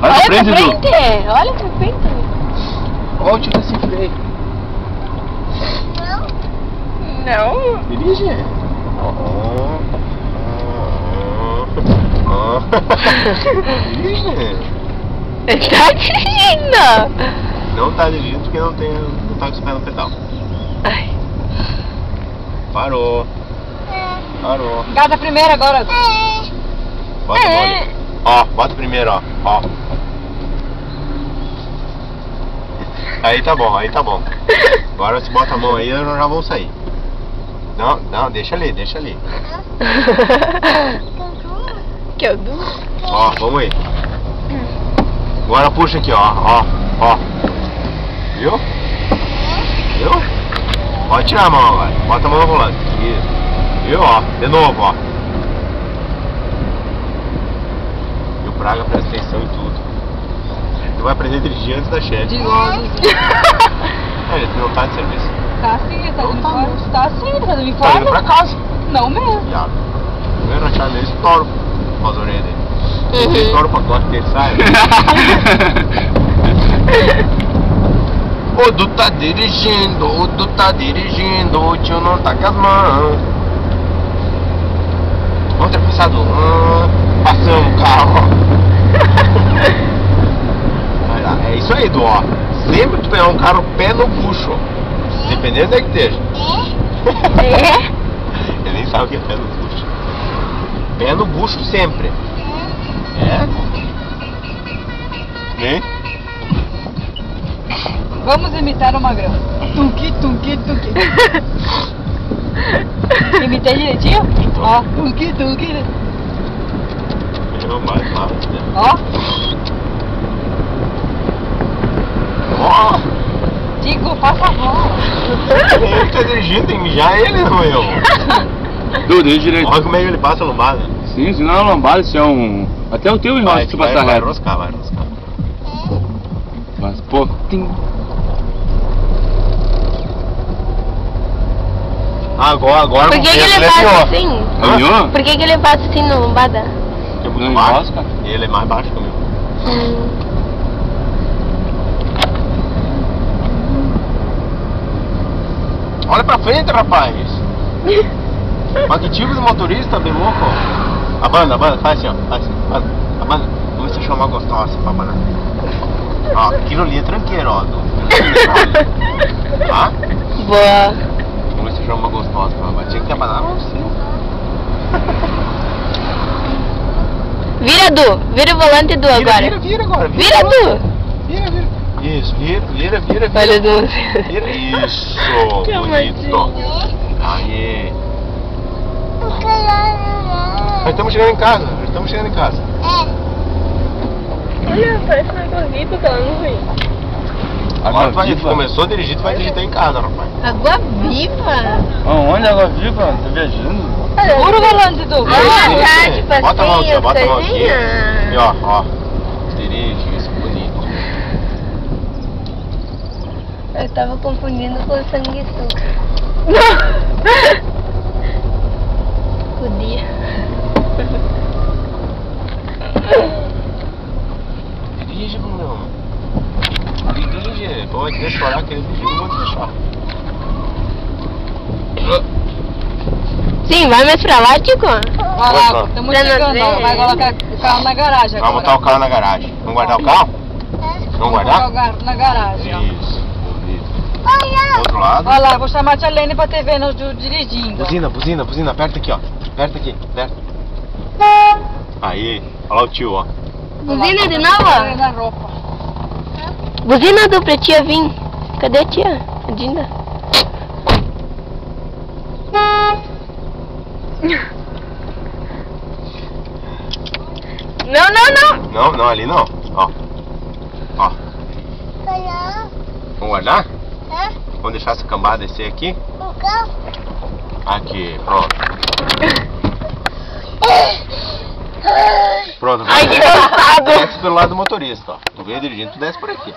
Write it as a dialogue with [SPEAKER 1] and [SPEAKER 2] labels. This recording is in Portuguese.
[SPEAKER 1] Olha pra frente, Edu.
[SPEAKER 2] Olha pra frente.
[SPEAKER 3] Olha o tiro sem freio.
[SPEAKER 2] Não.
[SPEAKER 3] Dirige. Dirige.
[SPEAKER 2] Ele tá dirigindo.
[SPEAKER 3] Não tá dirigindo porque não tá com os pés no pedal.
[SPEAKER 2] Ai.
[SPEAKER 3] Parou. Parou.
[SPEAKER 4] Engata primeiro agora.
[SPEAKER 3] Bota a mão ali. Ó, bota primeiro, ó. Ó. Aí tá bom, aí tá bom. Agora você bota a mão aí e nós já vamos sair. Não, não, deixa ali, deixa ali.
[SPEAKER 2] Que eu dou.
[SPEAKER 3] Ó, vamos aí. Agora puxa aqui, ó, ó, ó. Viu? Viu? Pode tirar a mão agora. Bota a mão no volante. Isso. Viu? Ó, de novo, ó. E o Praga presta atenção em tudo. Tu vai aprender a dirigir antes da chefe.
[SPEAKER 4] De novo.
[SPEAKER 3] Ele não tá de serviço.
[SPEAKER 4] Tá sim, ele tá
[SPEAKER 3] Não
[SPEAKER 4] de
[SPEAKER 3] tá
[SPEAKER 4] uniforme.
[SPEAKER 3] mesmo.
[SPEAKER 4] Tá sim, ele tá de
[SPEAKER 3] Tá
[SPEAKER 4] uniforme.
[SPEAKER 3] indo pra casa.
[SPEAKER 4] Não mesmo.
[SPEAKER 3] Viado. Primeiro achar nele, estouro com as orelhas dele. Estouro o pacote dele, sai. O Du tá dirigindo, o Du tá dirigindo, o tio não tá com as mãos. Ultrapassado. Passamos o carro. Vai lá, é isso aí, Du, ó. Sempre que tu pegar um carro, pé no bucho. Dependendo da que esteja. Ele nem sabe o que é pé no bucho. Pé no bucho sempre. É? Né?
[SPEAKER 4] Vamos imitar o Magrão. Tunqui, tunqui, tunqui. Imitei direitinho? Ó, tunqui, tunqui.
[SPEAKER 3] Não, mais rápido.
[SPEAKER 4] Ó.
[SPEAKER 3] Ó!
[SPEAKER 4] Digo, passa a bola.
[SPEAKER 3] Ele tá dirigindo, tem que mijar ele, não eu.
[SPEAKER 1] Du, dirige direito.
[SPEAKER 3] Olha como é que ele passa a lombada.
[SPEAKER 1] Sim, se não é uma lombada, se é um... Até o teu enrola se tu passar
[SPEAKER 3] vai
[SPEAKER 1] reto.
[SPEAKER 3] roscar, vai roscar.
[SPEAKER 1] Mas, pô, tim.
[SPEAKER 3] Agora
[SPEAKER 2] Por que ele passa assim?
[SPEAKER 1] Caminhou?
[SPEAKER 2] Por que ele passa assim na lombada?
[SPEAKER 3] É muito
[SPEAKER 1] Não
[SPEAKER 3] baixo.
[SPEAKER 1] enrosca?
[SPEAKER 3] Ele é mais baixo que o meu. Olha pra frente, rapaz. Mas que tipo de motorista, bem louco? Abana, faz assim, ó. Faz assim, abana. Vamos se chamar gostosa pra abanar. Ó, aquilo ali é tranqueiro, ó. Tá?
[SPEAKER 2] Boa.
[SPEAKER 3] Vamos se chamar gostosa pra abanar. Tinha que abanar, não sei.
[SPEAKER 2] Vira, Du. Vira o volante, Du, agora.
[SPEAKER 3] Vira agora.
[SPEAKER 2] Vira, Du.
[SPEAKER 3] Vira. Isso, vira.
[SPEAKER 2] Olha, Du.
[SPEAKER 3] Vira. Isso,
[SPEAKER 2] Que
[SPEAKER 3] bonito. Aí. Nós estamos chegando em casa,
[SPEAKER 2] Olha, parece uma água viva pela nuvem.
[SPEAKER 3] Agora tu começou a dirigir, tu vai digitar em casa, rapaz.
[SPEAKER 2] Água viva?
[SPEAKER 1] Onde água viva? Tá viajando?
[SPEAKER 4] Segura o volante, Du.
[SPEAKER 2] Ah, tá, tipo assim,
[SPEAKER 3] Bota a mão aqui,
[SPEAKER 2] as
[SPEAKER 3] bota a mão aqui.
[SPEAKER 2] coisinhas.
[SPEAKER 3] E ó. Dirige, isso, bonito.
[SPEAKER 2] Eu tava confundindo com sanguessuga. Podia.
[SPEAKER 3] Dirige, Brunão. Dirige. Pode deixa chorar que ele dirige, não vou te deixar.
[SPEAKER 2] Sim, vai mais pra lá, Tico.
[SPEAKER 4] Vai lá, estamos
[SPEAKER 2] Pra não
[SPEAKER 4] chegando.
[SPEAKER 2] ver.
[SPEAKER 4] Ó. Vai colocar o carro na garagem
[SPEAKER 3] Vai
[SPEAKER 4] agora.
[SPEAKER 3] botar o carro na garagem. Vamos guardar o carro? Vamos guardar?
[SPEAKER 4] Vamos colocar na garagem, ó.
[SPEAKER 3] Isso, bonito. Do outro lado.
[SPEAKER 4] Olha lá, vou chamar a tia Lene pra ter vendo dirigindo.
[SPEAKER 3] Buzina, aperta aqui, ó. Aperta aqui. Aí, olha lá o tio, ó.
[SPEAKER 2] Buzina de novo?
[SPEAKER 4] Na roupa.
[SPEAKER 2] Buzina do pra tia vir. Cadê a tia? A Dinda. Não.
[SPEAKER 3] Não, ali não. Ó. Vamos guardar? Vamos deixar essa cambada descer aqui? Aqui, pronto. Pronto,
[SPEAKER 2] Ai, que cansado.
[SPEAKER 3] desce pelo lado do motorista, ó. Tu veio dirigindo, tu desce por aqui.